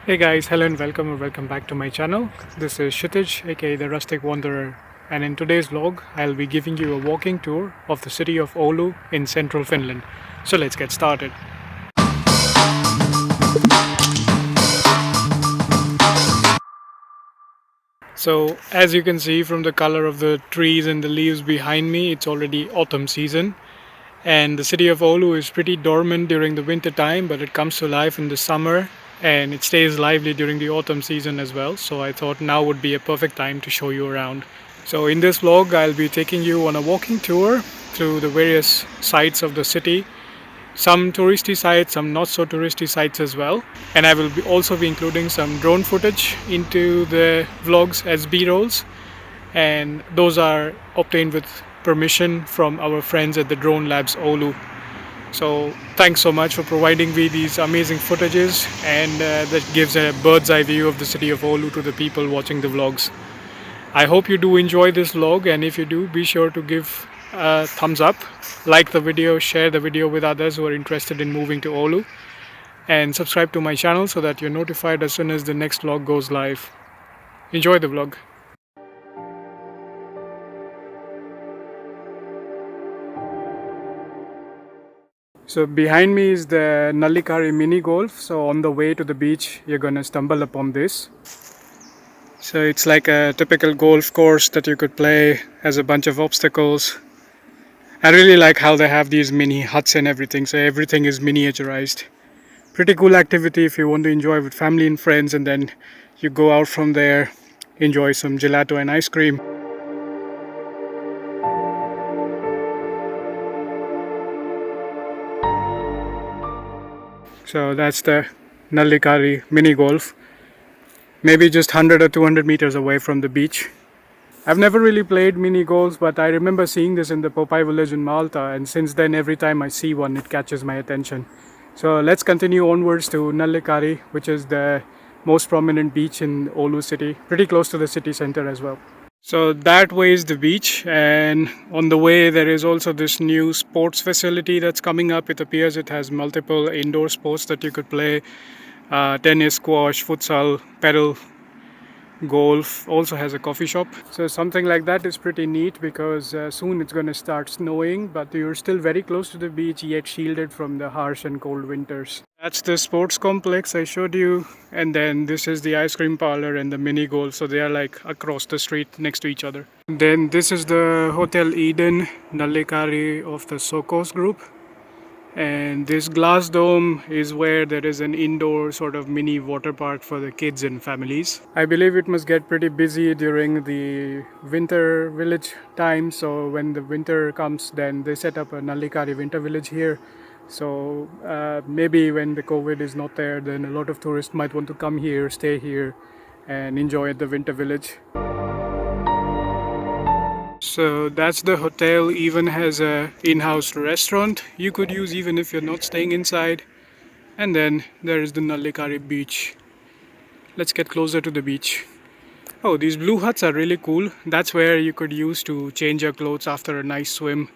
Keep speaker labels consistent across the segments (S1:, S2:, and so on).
S1: Hey guys, hello and welcome or welcome back to my channel. This is Kshitij, aka the Rustic Wanderer, and in today's vlog, I'll be giving you a walking tour of the city of Oulu in central Finland. So let's get started. So as you can see from the color of the trees and the leaves behind me, it's already autumn season. And the city of Oulu is pretty dormant during the winter time, but it comes to life in the summer and it stays lively during the autumn season as well. So I thought now would be a perfect time to show you around. So in this vlog, I'll be taking you on a walking tour through the various sites of the city. Some touristy sites, some not so touristy sites as well. And I will also be including some drone footage into the vlogs as B-rolls. And those are obtained with permission from our friends at the Dronelabs Oulu. So thanks so much for providing me these amazing footages, and that gives a bird's eye view of the city of Oulu to the people watching the vlogs. I hope you do enjoy this vlog, and if you do, be sure to give a thumbs up, like the video, share the video with others who are interested in moving to Oulu, and subscribe to my channel so that you're notified as soon as the next vlog goes live. Enjoy the vlog. So behind me is the Nallikari mini golf. So on the way to the beach, you're gonna stumble upon this. So it's like a typical golf course that you could play, has a bunch of obstacles. I really like how they have these mini huts and everything, so everything is miniaturized. Pretty cool activity if you want to enjoy with family and friends, and then you go out from there, enjoy some gelato and ice cream. So that's the Nallikari mini golf. Maybe just 100 or 200 meters away from the beach. I've never really played mini golf, but I remember seeing this in the Popeye village in Malta, and since then every time I see one it catches my attention. So let's continue onwards to Nallikari, which is the most prominent beach in Oulu city, pretty close to the city center as well. So that way is the beach, and on the way there is also this new sports facility that's coming up. It appears it has multiple indoor sports that you could play. Tennis, squash, futsal, paddle, golf. Also has a coffee shop. So something like that is pretty neat because soon it's going to start snowing, but you're still very close to the beach, yet shielded from the harsh and cold winters. That's the sports complex I showed you, and then this is the ice cream parlor and the mini golf. So they are like across the street next to each other. Then this is the Hotel Eden Nallikari of the Sokos group. And this glass dome is where there is an indoor sort of mini water park for the kids and families. I believe it must get pretty busy during the winter village time. So when the winter comes, then they set up a Nallikari winter village here. So maybe when the COVID is not there, then a lot of tourists might want to come here, stay here and enjoy the winter village. So that's the hotel, even has a in-house restaurant you could use even if you're not staying inside. And then there is the Nallikari beach. Let's get closer to the beach. Oh, these blue huts are really cool. That's where you could use to change your clothes after a nice swim.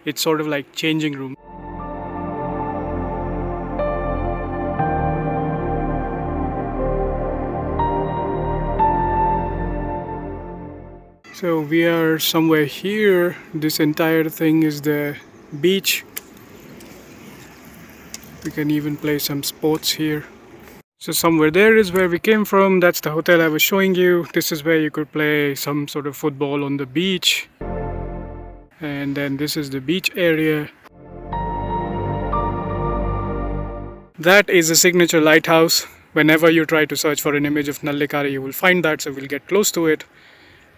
S1: It's sort of like changing room. So we are somewhere here. This entire thing is the beach. We can even play some sports here. So somewhere there is where we came from. That's the hotel I was showing you. This is where you could play some sort of football on the beach. And then this is the beach area. That is a signature lighthouse. Whenever you try to search for an image of Nallikari, you will find that, so we'll get close to it.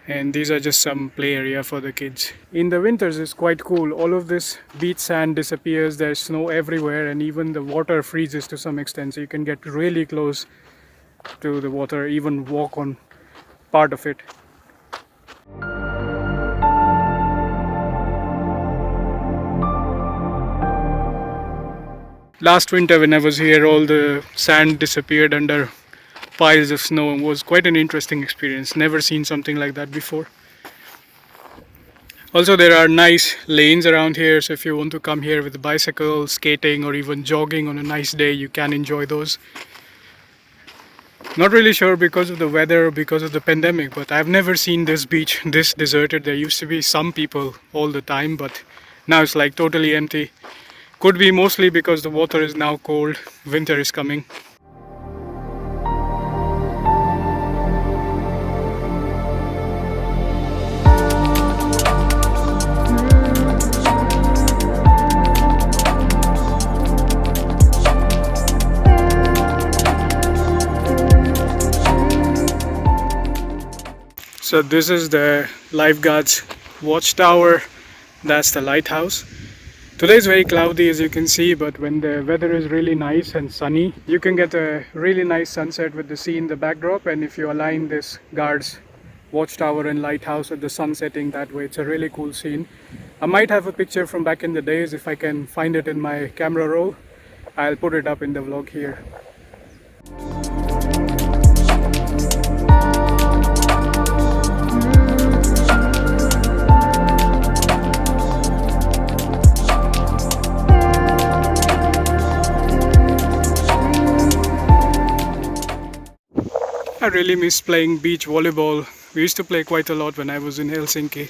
S1: And these are just some play area for the kids. In the winters it's quite cool. All of this beach sand disappears, there's snow everywhere, and even the water freezes to some extent, so you can get really close to the water, even walk on part of it. Last winter when I was here, all the sand disappeared under piles of snow, and was quite an interesting experience. Never seen something like that before. Also, there are nice lanes around here, so if you want to come here with a bicycle, skating or even jogging on a nice day, you can enjoy those. Not really sure because of the weather or because of the pandemic, but I've never seen this beach this deserted. There used to be some people all the time, but now it's like totally empty. Could be mostly because the water is now cold, winter is coming. So this is the lifeguards watchtower. That's the lighthouse. Today is very cloudy as you can see, but when the weather is really nice and sunny, you can get a really nice sunset with the sea in the backdrop. And if you align this guards watchtower and lighthouse with the sun setting that way, it's a really cool scene. I might have a picture from back in the days. If I can find it in my camera roll, I'll put it up in the vlog here. I really miss playing beach volleyball. We used to play quite a lot when I was in Helsinki.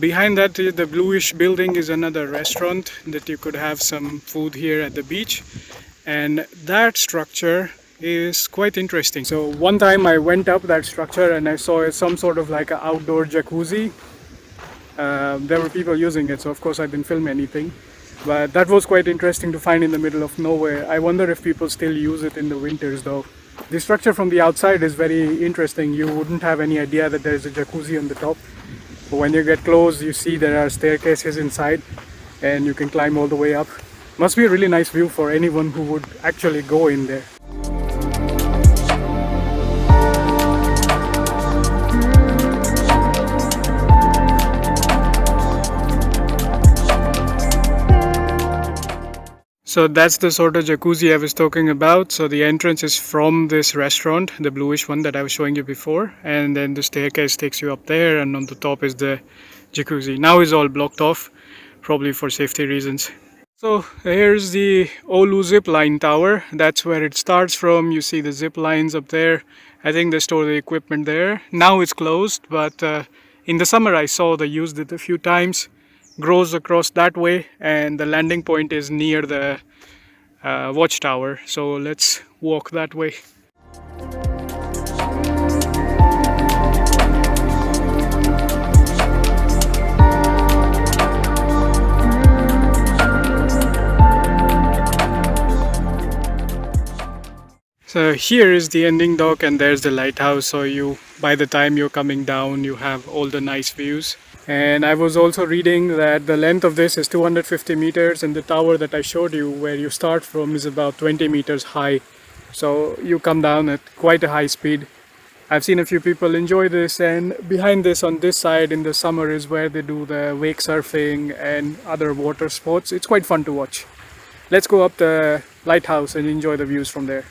S1: Behind that, the bluish building is another restaurant that you could have some food here at the beach. And that structure is quite interesting. So one time I went up that structure and I saw some sort of like an outdoor jacuzzi. There were people using it, so of course I didn't film anything. But that was quite interesting to find in the middle of nowhere. I wonder if people still use it in the winters though. The structure from the outside is very interesting. You wouldn't have any idea that there's a jacuzzi on the top. But when you get close, you see there are staircases inside and you can climb all the way up. Must be a really nice view for anyone who would actually go in there. So that's the sort of jacuzzi I was talking about. So the entrance is from this restaurant, the bluish one that I was showing you before. And then the staircase takes you up there, and on the top is the jacuzzi. Now it's all blocked off, probably for safety reasons. So here's the Oulu zip line tower. That's where it starts from. You see the zip lines up there. I think they store the equipment there. Now it's closed, but in the summer I saw they used it a few times. Grows across that way, and the landing point is near the watchtower. So let's walk that way. So here is the ending dock, and there's the lighthouse. So by the time you're coming down, you have all the nice views. And I was also reading that the length of this is 250 meters, and the tower that I showed you where you start from is about 20 meters high. So you come down at quite a high speed. I've seen a few people enjoy this, and behind this on this side in the summer is where they do the wake surfing and other water sports. It's quite fun to watch. Let's go up the lighthouse and enjoy the views from there.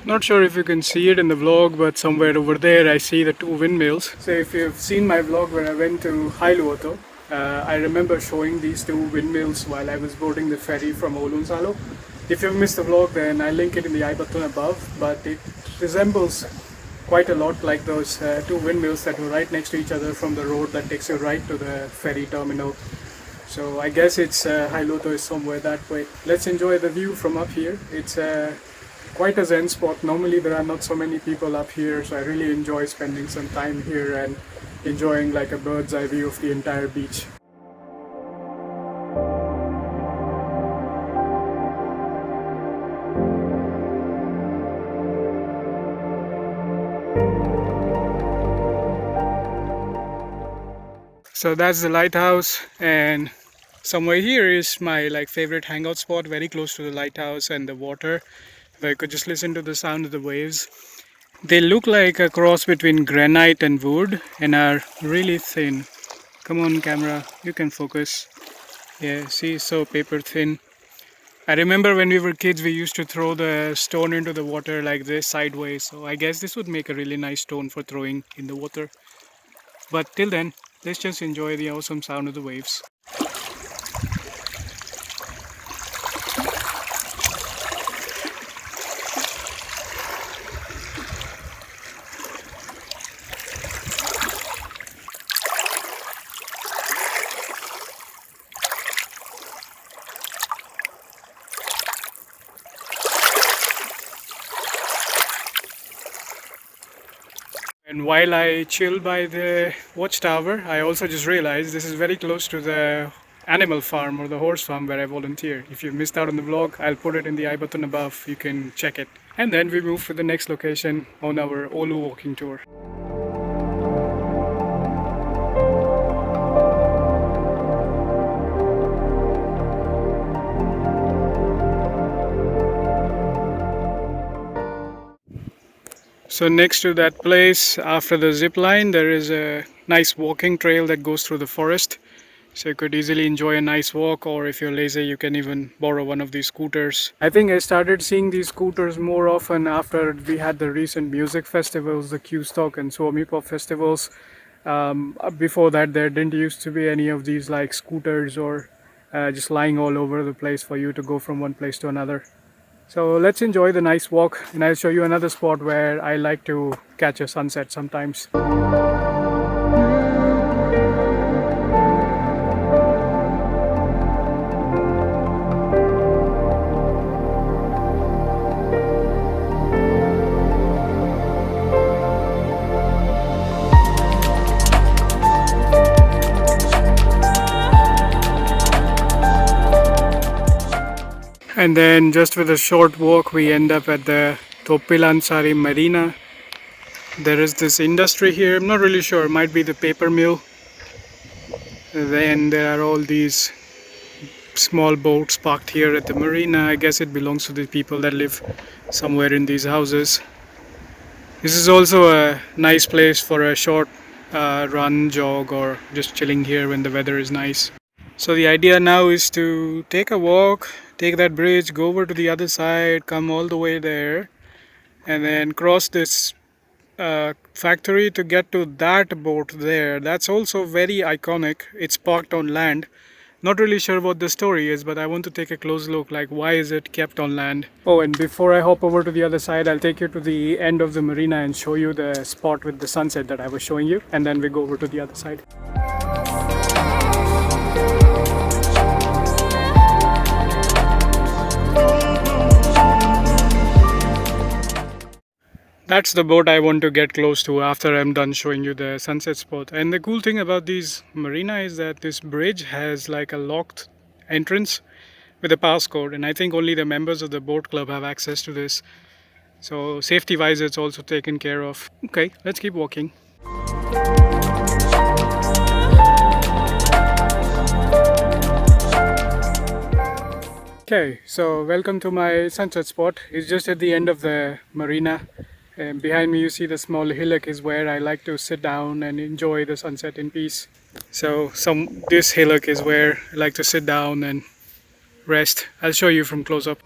S1: Not sure if you can see it in the vlog, but somewhere over there I see the two windmills. So if you've seen my vlog where I went to Hailuoto, I remember showing these two windmills while I was boarding the ferry from Oulun Salo. If you've missed the vlog, then I link it in the I button above, but it resembles quite a lot like those two windmills that were right next to each other from the road that takes you right to the ferry terminal. So I guess it's Hailuoto is somewhere that way. Let's enjoy the view from up here. It's quite a zen spot. Normally there are not so many people up here, so I really enjoy spending some time here and enjoying like a bird's eye view of the entire beach. So that's the lighthouse, and somewhere here is my favorite hangout spot, very close to the lighthouse and the water. where you could just listen to the sound of the waves. They look like a cross between granite and wood and are really thin. Come on camera, you can focus. Yeah, see, so paper thin. I remember when we were kids, we used to throw the stone into the water like this sideways. So I guess this would make a really nice stone for throwing in the water. But till then, let's just enjoy the awesome sound of the waves. And while I chill by the watchtower, I also just realized this is very close to the animal farm or the horse farm where I volunteer. If you missed out on the vlog, I'll put it in the I button above. You can check it. And then we move to the next location on our Oulu walking tour. So next to that place, after the zip line, there is a nice walking trail that goes through the forest. So you could easily enjoy a nice walk, or if you're lazy, you can even borrow one of these scooters. I think I started seeing these scooters more often after we had the recent music festivals, the Q-Stock and Suomi Pop festivals. Before that, there didn't used to be any of these like scooters or just lying all over the place for you to go from one place to another. So let's enjoy the nice walk, and I'll show you another spot where I like to catch a sunset sometimes. And then just with a short walk, we end up at the Toppilansaari marina. There is this industry here, I'm not really sure, it might be the paper mill. Then there are all these small boats parked here at the marina. I guess it belongs to the people that live somewhere in these houses. This is also a nice place for a short run, jog, or just chilling here when the weather is nice. So the idea now is to take a walk, take that bridge, go over to the other side, come all the way there, and then cross this factory to get to that boat there. That's also very iconic. It's parked on land. Not really sure what the story is, but I want to take a close look, like why is it kept on land. Oh, and before I hop over to the other side, I'll take you to the end of the marina and show you the spot with the sunset that I was showing you, and then we go over to the other side. That's the boat I want to get close to after I'm done showing you the sunset spot. And the cool thing about these marina is that this bridge has like a locked entrance with a passcode, and I think only the members of the boat club have access to this. So safety wise, it's also taken care of. Okay, let's keep walking. Okay, so welcome to my sunset spot. It's just at the end of the marina. And behind me you see the small hillock is where I like to sit down and enjoy the sunset in peace. So this hillock is where I like to sit down and rest. I'll show you from close up.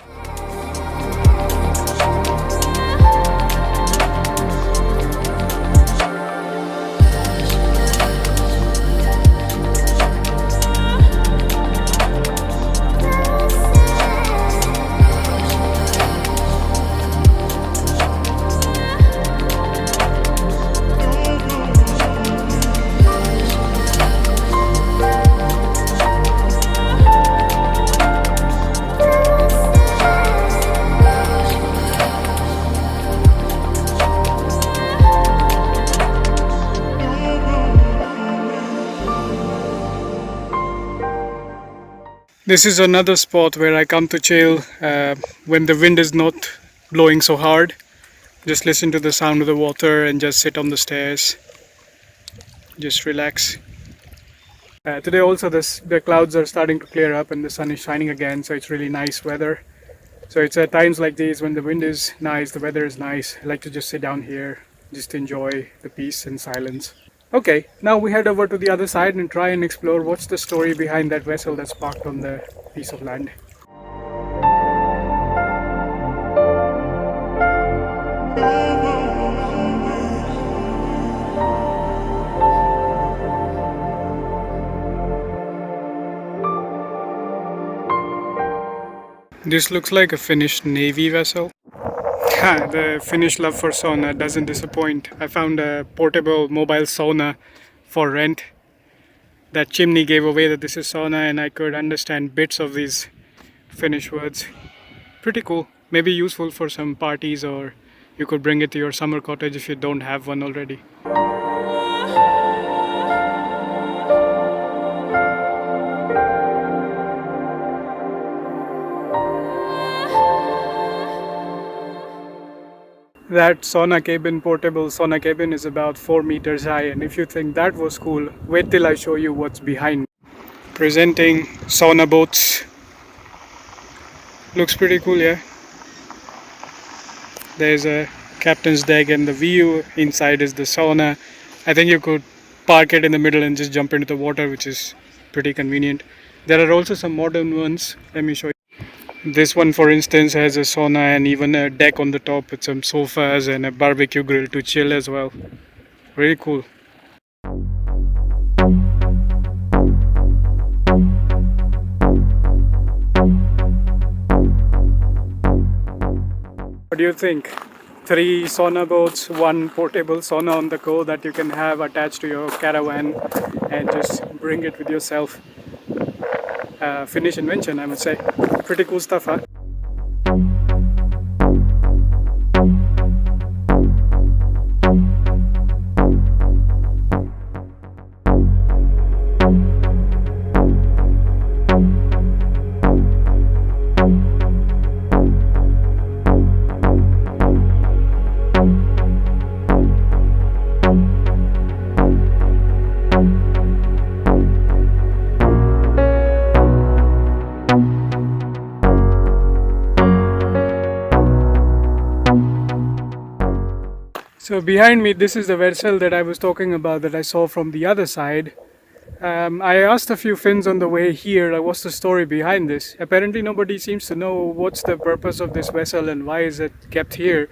S1: This is another spot where I come to chill when the wind is not blowing so hard. Just listen to the sound of the water and just sit on the stairs. Just relax. Today also the clouds are starting to clear up and the sun is shining again, so it's really nice weather. So it's at times like these when the wind is nice, the weather is nice. I like to just sit down here, just enjoy the peace and silence. Okay, now we head over to the other side and try and explore what's the story behind that vessel that's parked on the piece of land. This looks like a Finnish Navy vessel. The Finnish love for sauna doesn't disappoint. I found a portable mobile sauna for rent. That chimney gave away that this is sauna, and I could understand bits of these Finnish words. Pretty cool. Maybe useful for some parties, or you could bring it to your summer cottage if you don't have one already. That portable sauna cabin is about 4 meters high, and if you think that was cool, wait till I show you what's behind. Presenting sauna boats. Looks pretty cool, yeah? There's a captain's deck and the view inside is the sauna. I think you could park it in the middle and just jump into the water, which is pretty convenient. There are also some modern ones. Let me show you. This one, for instance, has a sauna and even a deck on the top with some sofas and a barbecue grill to chill as well. Really cool. What do you think? 3 sauna boats, 1 portable sauna on the go that you can have attached to your caravan and just bring it with yourself. Finnish invention, I must say. Pretty cool stuff, huh? So behind me, this is the vessel that I was talking about that I saw from the other side. I asked a few Finns on the way here, what's the story behind this? Apparently nobody seems to know what's the purpose of this vessel and why is it kept here.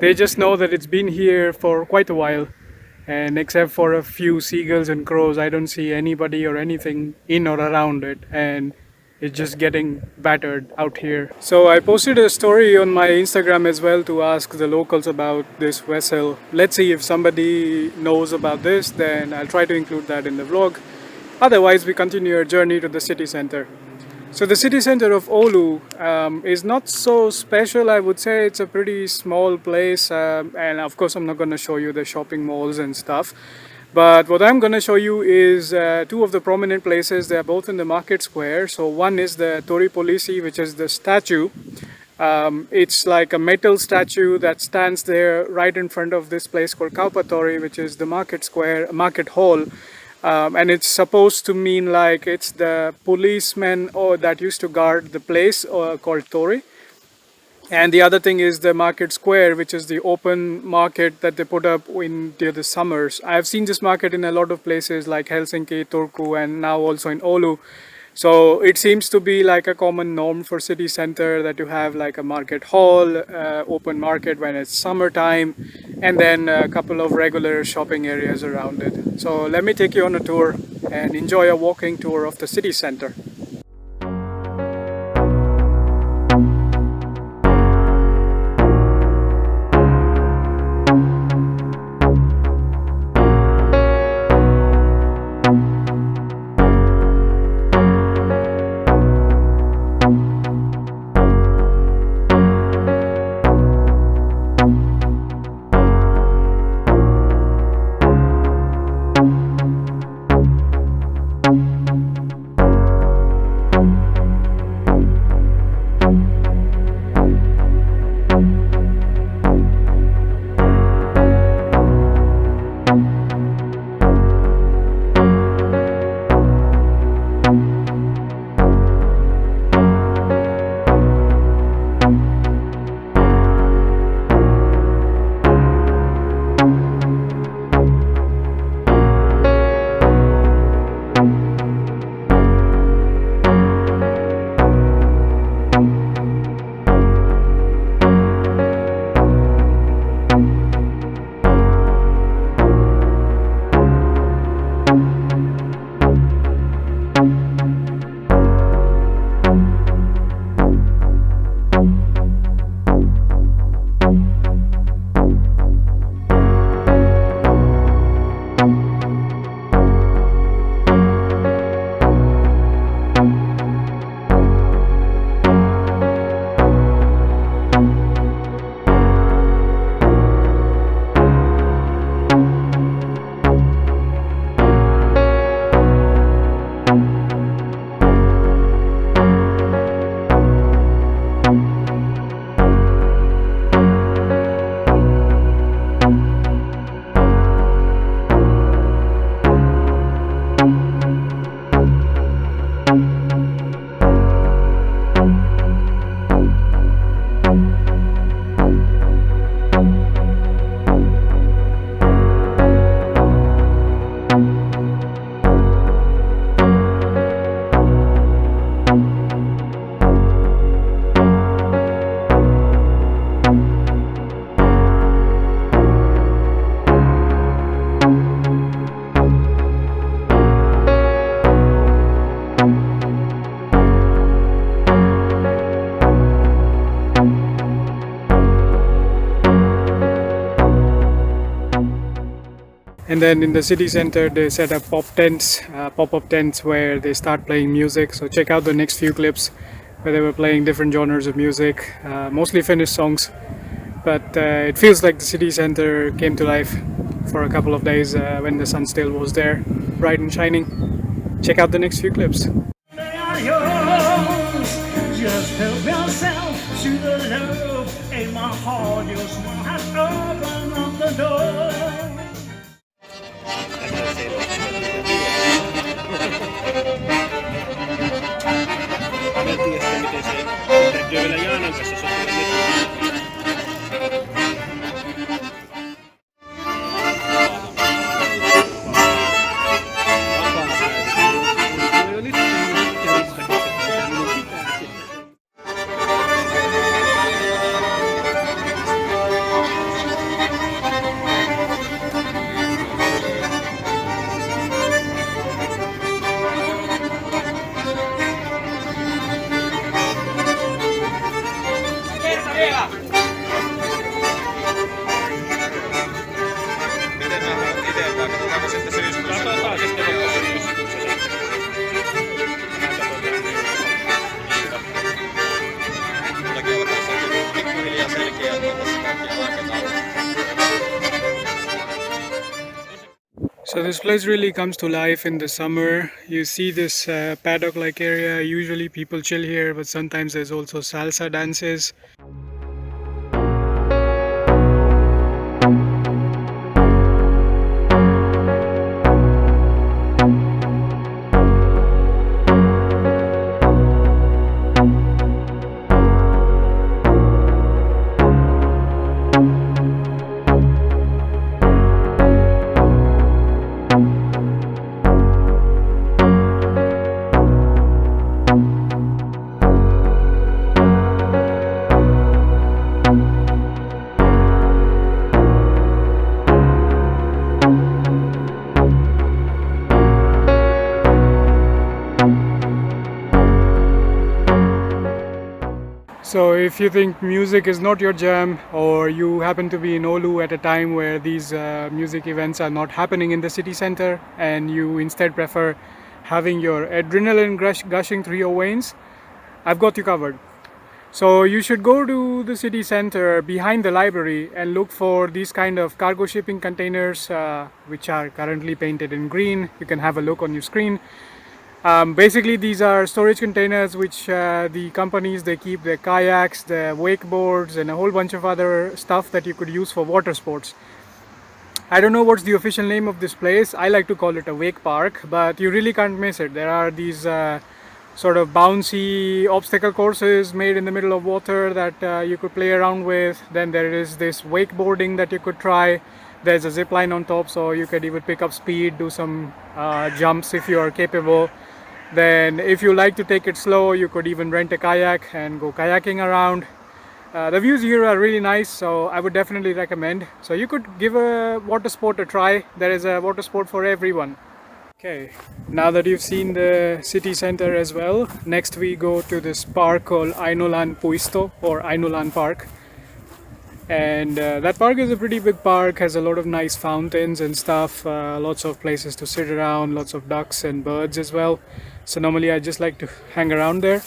S1: They just know that it's been here for quite a while, and except for a few seagulls and crows, I don't see anybody or anything in or around it, and it's just getting battered out here. So I posted a story on my Instagram as well to ask the locals about this vessel. Let's see if somebody knows about this, then I'll try to include that in the vlog. Otherwise, we continue our journey to the city center. So the city center of Oulu is not so special, I would say. It's a pretty small place, and of course I'm not going to show you the shopping malls and stuff. But what I'm going to show you is 2 of the prominent places. They are both in the market square. So one is the Toripollissi, which is the statue. It's like a metal statue that stands there right in front of this place called Kaupatori, which is the market square, market hall. And it's supposed to mean like it's the policemen that used to guard the place called Tori. And the other thing is the market square, which is the open market that they put up in the summers. I have seen this market in a lot of places like Helsinki, Turku, and now also in Oulu. So it seems to be like a common norm for city center that you have like a market hall, open market when it's summertime, and then a couple of regular shopping areas around it. So let me take you on a tour and enjoy a walking tour of the city center. And then in the city center, they set up pop-up tents where they start playing music. So check out the next few clips where they were playing different genres of music, mostly Finnish songs. But it feels like the city center came to life for a couple of days when the sun still was there, bright and shining. Check out the next few clips.
S2: They are yours. Just help yourself to the love in my heart. Your smile has opened up the door.
S1: So this place really comes to life in the summer. You see this paddock-like area. Usually people chill here, but sometimes there's also salsa dances. So if you think music is not your jam, or you happen to be in Oulu at a time where these music events are not happening in the city center, and you instead prefer having your adrenaline gushing through your veins, I've got you covered. So you should go to the city center behind the library and look for these kind of cargo shipping containers, which are currently painted in green. You can have a look on your screen. Basically these are storage containers which the companies, they keep their kayaks, their wakeboards and a whole bunch of other stuff that you could use for water sports. I don't know what's the official name of this place. I like to call it a wake park, but you really can't miss it. There are these sort of bouncy obstacle courses made in the middle of water that you could play around with. Then there is this wakeboarding that you could try. There's a zip line on top, so you could even pick up speed, do some jumps if you are capable. Then if you like to take it slow, you could even rent a kayak and go kayaking around. The views here are really nice, so I would definitely recommend. So you could give a water sport a try. There is a water sport for everyone. Okay, now that you've seen the city center as well, next we go to this park called Ainolan Puisto, or Ainolan Park. And that park is a pretty big park, has a lot of nice fountains and stuff, lots of places to sit around, lots of ducks and birds as well. So normally I just like to hang around there.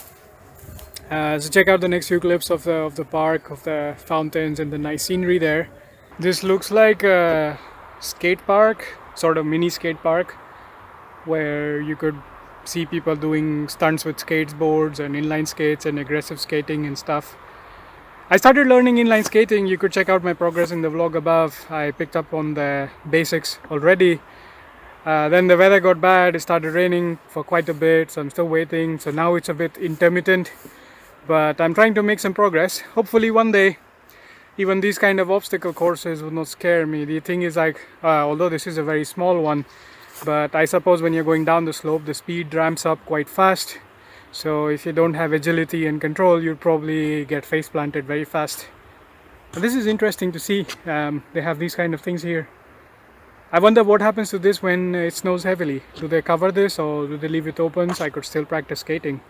S1: So check out the next few clips of the park, of the fountains and the nice scenery there. This looks like a skate park, sort of mini skate park, where you could see people doing stunts with skateboards and inline skates and aggressive skating and stuff. I started learning inline skating. You could check out my progress in the vlog above. I picked up on the basics already. Then the weather got bad. It started raining for quite a bit, so I'm still waiting. So now it's a bit intermittent, but I'm trying to make some progress. Hopefully one day even these kind of obstacle courses will not scare me. The thing is, like, although this is a very small one, but I suppose when you're going down the slope, the speed ramps up quite fast. So if you don't have agility and control, you'll probably get face planted very fast. But this is interesting to see. They have these kind of things here. I wonder what happens to this when it snows heavily. Do they cover this, or do they leave it open so I could still practice skating?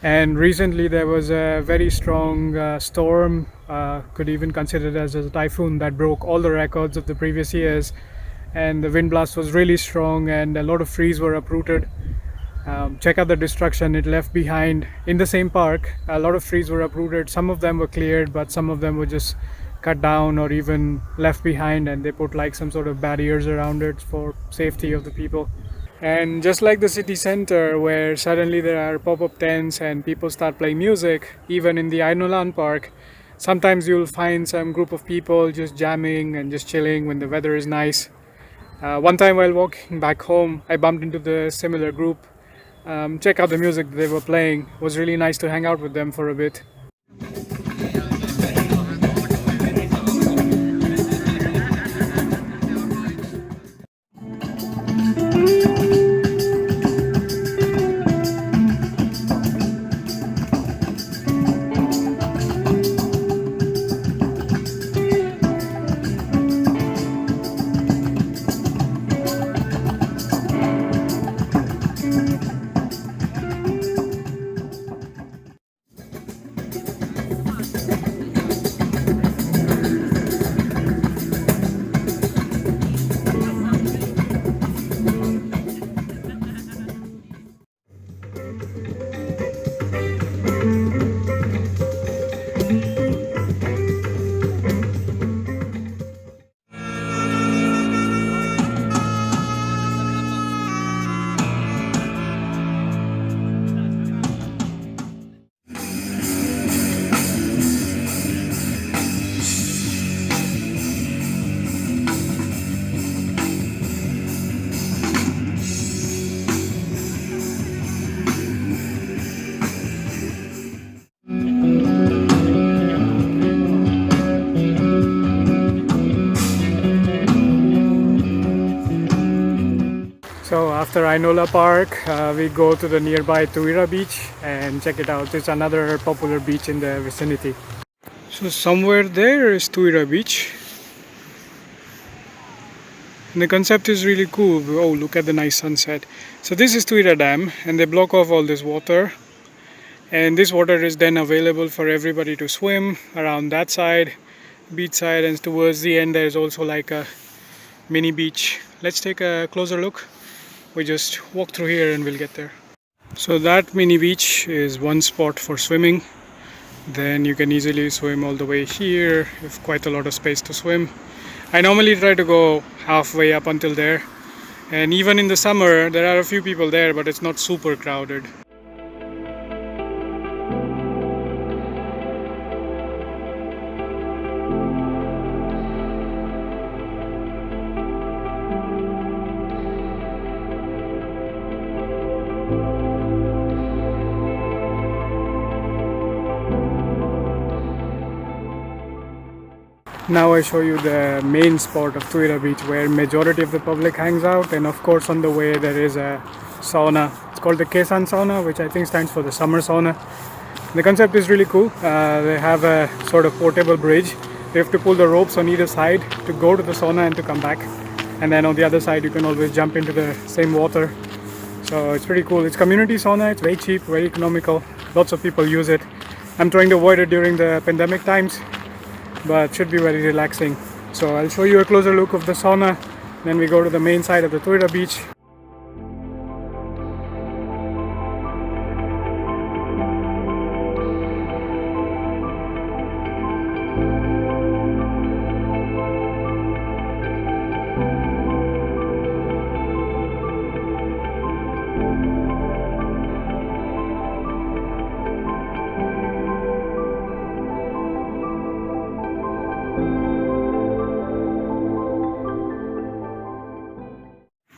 S1: And recently there was a very strong storm, could even consider it as a typhoon, that broke all the records of the previous years. And the wind blast was really strong and a lot of trees were uprooted. Check out the destruction it left behind in the same park. A lot of trees were uprooted. Some of them were cleared, but some of them were just cut down or even left behind, and they put like some sort of barriers around it for safety of the people. And just like the city center, where suddenly there are pop-up tents and people start playing music, even in the Ainolan park, sometimes you'll find some group of people just jamming and just chilling when the weather is nice. One time while walking back home, I bumped into the similar group. Check out the music they were playing. It was really nice to hang out with them for a bit. So after Ainola Park, we go to the nearby Tuira beach and check it out. It's another popular beach in the vicinity. So somewhere there is Tuira beach. And the concept is really cool. Oh, look at the nice sunset. So this is Tuira Dam, and they block off all this water. And this water is then available for everybody to swim around that side, beach side, and towards the end there's also like a mini beach. Let's take a closer look. We just walk through here and we'll get there. So that mini beach is one spot for swimming. Then you can easily swim all the way here. You have quite a lot of space to swim. I normally try to go halfway up until there. And even in the summer, there are a few people there, but it's not super crowded. Now I show you the main spot of Tuira beach where majority of the public hangs out, and of course on the way there is a sauna. It's called the Kesän sauna, which I think stands for the summer sauna. The concept is really cool. They have a sort of portable bridge. You have to pull the ropes on either side to go to the sauna and to come back. And then on the other side you can always jump into the same water. So it's pretty cool. It's community sauna. It's very cheap, very economical. Lots of people use it. I'm trying to avoid it during the pandemic times, but should be very relaxing. So I'll show you a closer look of the sauna, then we go to the main side of the Tuira beach.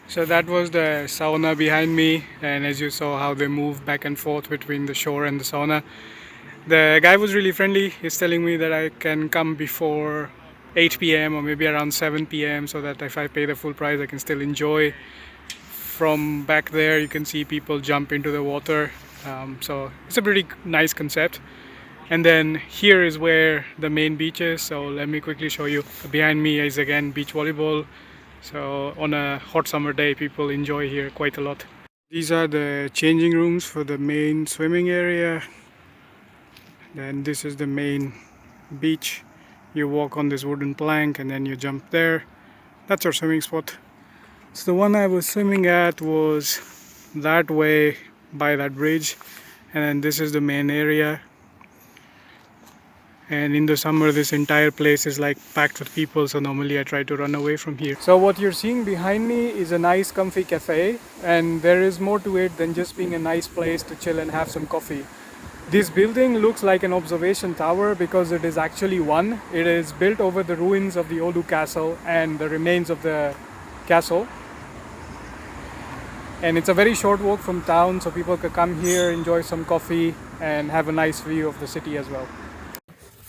S1: So that was the sauna behind me, and as you saw how they move back and forth between the shore and the sauna. The guy was really friendly. He's telling me that I can come before 8 p.m. or maybe around 7 p.m. so that if I pay the full price I can still enjoy from back there you can see people jump into the water. So it's a pretty nice concept. And then here is where the main beach is. So let me quickly show you. Behind me is again beach volleyball. So on a hot summer day, people enjoy here quite a lot. These are the changing rooms for the main swimming area. Then this is the main beach. You walk on this wooden plank and then you jump there. That's our swimming spot. So the one I was swimming at was that way by that bridge, and then this is the main area. And in the summer this entire place is like packed with people, so normally I try to run away from here. So what you're seeing behind me is a nice comfy cafe, and there is more to it than just being a nice place to chill and have some coffee. This building looks like an observation tower because it is actually one. It is built over the ruins of the Oulu Castle and the remains of the castle. And it's a very short walk from town, so people could come here, enjoy some coffee and have a nice view of the city as well.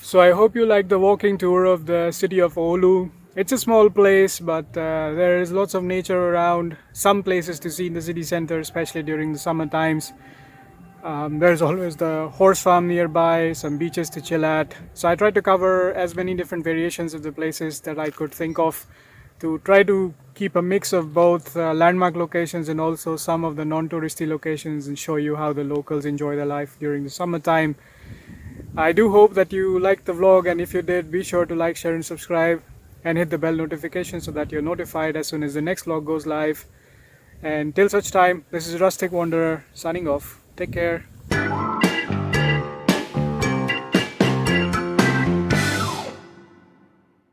S1: So I hope you like the walking tour of the city of Oulu. It's a small place, but there is lots of nature around. Some places to see in the city center, especially during the summer times. There's always the horse farm nearby, some beaches to chill at. So I tried to cover as many different variations of the places that I could think of to try to keep a mix of both landmark locations and also some of the non-touristy locations and show you how the locals enjoy their life during the summertime. I do hope that you liked the vlog, and if you did, be sure to like, share and subscribe and hit the bell notification so that you're notified as soon as the next vlog goes live. And till such time, this is Rustic Wanderer signing off. Take care.